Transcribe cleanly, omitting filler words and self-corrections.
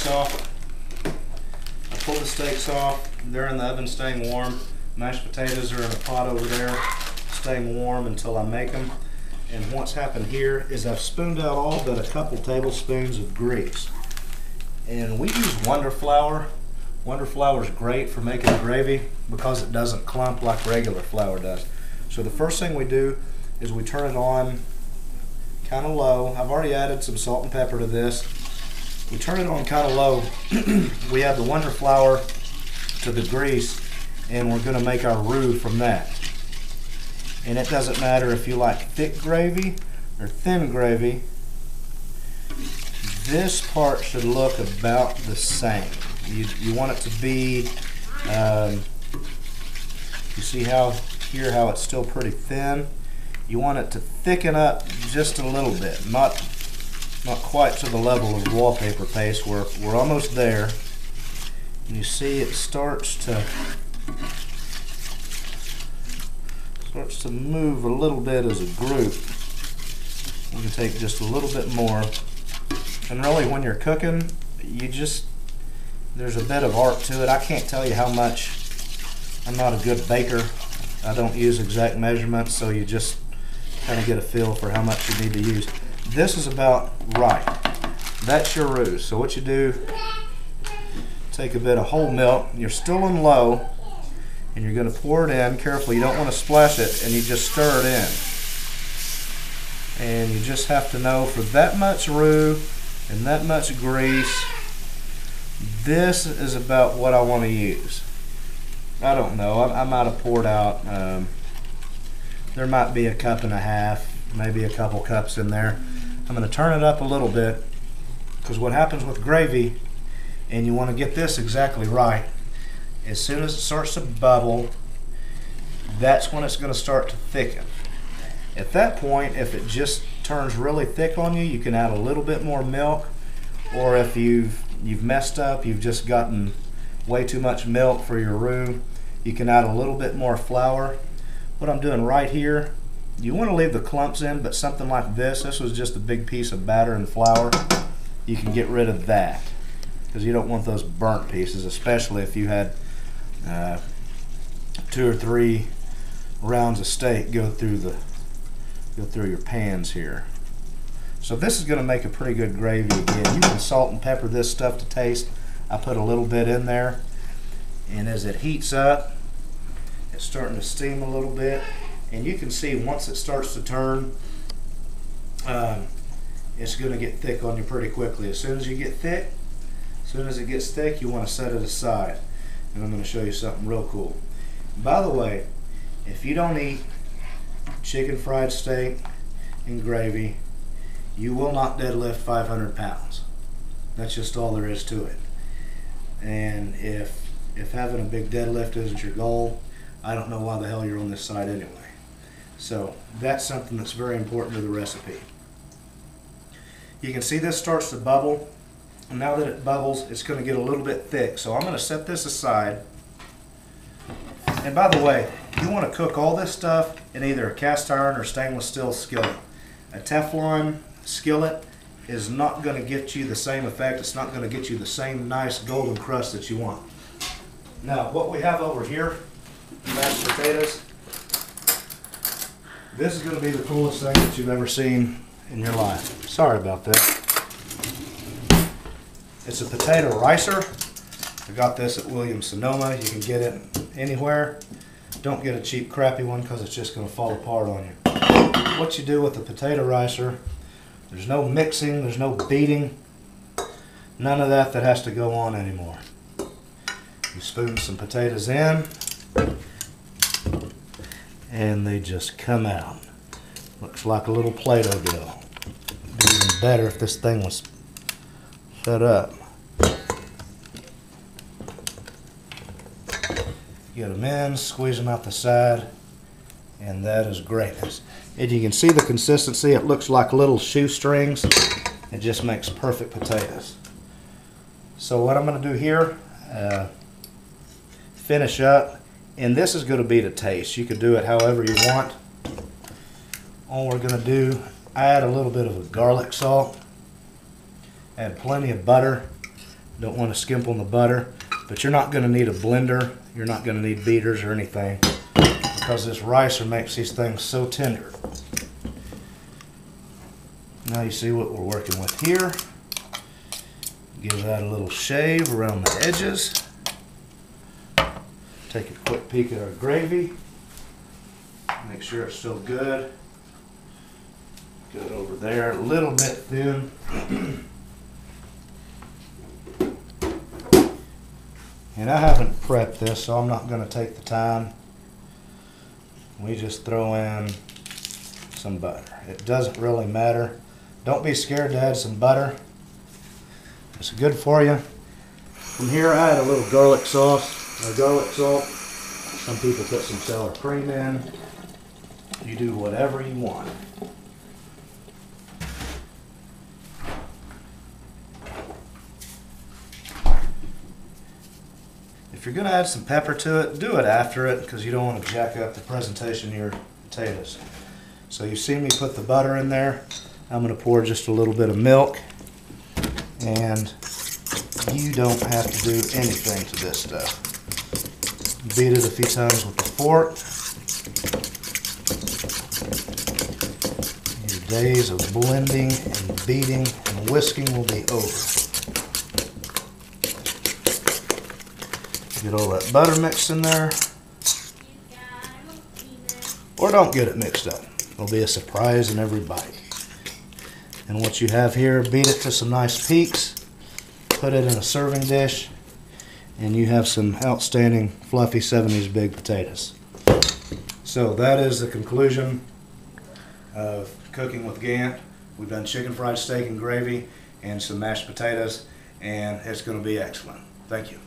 off. I pulled the steaks off. They're in the oven staying warm. Mashed potatoes are in a pot over there staying warm until I make them. And what's happened here is I've spooned out all but a couple tablespoons of grease. And we use Wonder Flour. Wonder Flour is great for making gravy because it doesn't clump like regular flour does. So the first thing we do is we turn it on kind of low. I've already added some salt and pepper to this. We turn it on kind of low. We add the Wonder Flour to the grease, and we're going to make our roux from that. And it doesn't matter if you like thick gravy or thin gravy. This part should look about the same. You want it to be, you see how here how it's still pretty thin. You want it to thicken up just a little bit, not quite to the level of wallpaper paste. We're almost there. And you see it starts to move a little bit as a group. You can take just a little bit more. And really, when you're cooking, there's a bit of art to it. I can't tell you how much. I'm not a good baker. I don't use exact measurements, so you just kind of get a feel for how much you need to use. This is about right. That's your roux. So what you do, take a bit of whole milk. You're still on low, and you're going to pour it in. Carefully, you don't want to splash it, and you just stir it in. And you just have to know for that much roux and that much grease, this is about what I want to use. I don't know. I might have poured out, there might be a cup and a half, maybe a couple cups in there. I'm going to turn it up a little bit, because what happens with gravy, and you want to get this exactly right, as soon as it starts to bubble, that's when it's going to start to thicken. At that point, if it just turns really thick on you, you can add a little bit more milk, or if you've messed up, you've just gotten way too much milk for your roux, you can add a little bit more flour. What I'm doing right here, you want to leave the clumps in, but something like this was just a big piece of batter and flour, you can get rid of that, because you don't want those burnt pieces, especially if you had 2 or 3 rounds of steak go through your pans here. So this is going to make a pretty good gravy again. You can salt and pepper this stuff to taste. I put a little bit in there, and as it heats up, it's starting to steam a little bit, and you can see once it starts to turn, it's going to get thick on you pretty quickly. As soon as you get thick, as soon as it gets thick, you want to set it aside. And I'm going to show you something real cool. By the way, if you don't eat chicken fried steak and gravy, you will not deadlift 500 pounds. That's just all there is to it. And if having a big deadlift isn't your goal, I don't know why the hell you're on this side anyway. So that's something that's very important to the recipe. You can see this starts to bubble. And now that it bubbles, it's going to get a little bit thick. So I'm going to set this aside. And by the way, you want to cook all this stuff in either a cast iron or stainless steel skillet. A Teflon skillet is not going to get you the same effect. It's not going to get you the same nice golden crust that you want. Now, what we have over here, mashed potatoes. This is going to be the coolest thing that you've ever seen in your life. Sorry about that. It's a potato ricer. I got this at Williams-Sonoma. You can get it anywhere. Don't get a cheap, crappy one, because it's just going to fall apart on you. What you do with the potato ricer, there's no mixing, there's no beating, none of that has to go on anymore. You spoon some potatoes in, and they just come out. Looks like a little Play-Doh dough. It'd be even better if this thing was set up. Get them in, squeeze them out the side, and that is greatness. And you can see the consistency. It looks like little shoestrings. It just makes perfect potatoes. So what I'm going to do here, finish up, and this is going to be to taste. You could do it however you want. All we're going to do, I add a little bit of a garlic salt, add plenty of butter. Don't want to skimp on the butter, but you're not going to need a blender. You're not going to need beaters or anything, because this ricer makes these things so tender. Now you see what we're working with here. Give that a little shave around the edges. Take a quick peek at our gravy. Make sure it's still good. Good over there, a little bit thin. And I haven't prepped this, so I'm not going to take the time. We just throw in some butter. It doesn't really matter. Don't be scared to add some butter. It's good for you. From here, I add a little garlic sauce or garlic salt. Some people put some sour cream in. You do whatever you want. If you're going to add some pepper to it, do it after it, because you don't want to jack up the presentation of your potatoes. So you see me put the butter in there. I'm going to pour just a little bit of milk, and you don't have to do anything to this stuff. Beat it a few times with the fork. Your days of blending and beating and whisking will be over. Get all that butter mixed in there. Or don't get it mixed up. It'll be a surprise in every bite. And what you have here, beat it to some nice peaks. Put it in a serving dish. And you have some outstanding fluffy 70s big potatoes. So that is the conclusion of cooking with Gant. We've done chicken fried steak and gravy and some mashed potatoes, and it's going to be excellent. Thank you.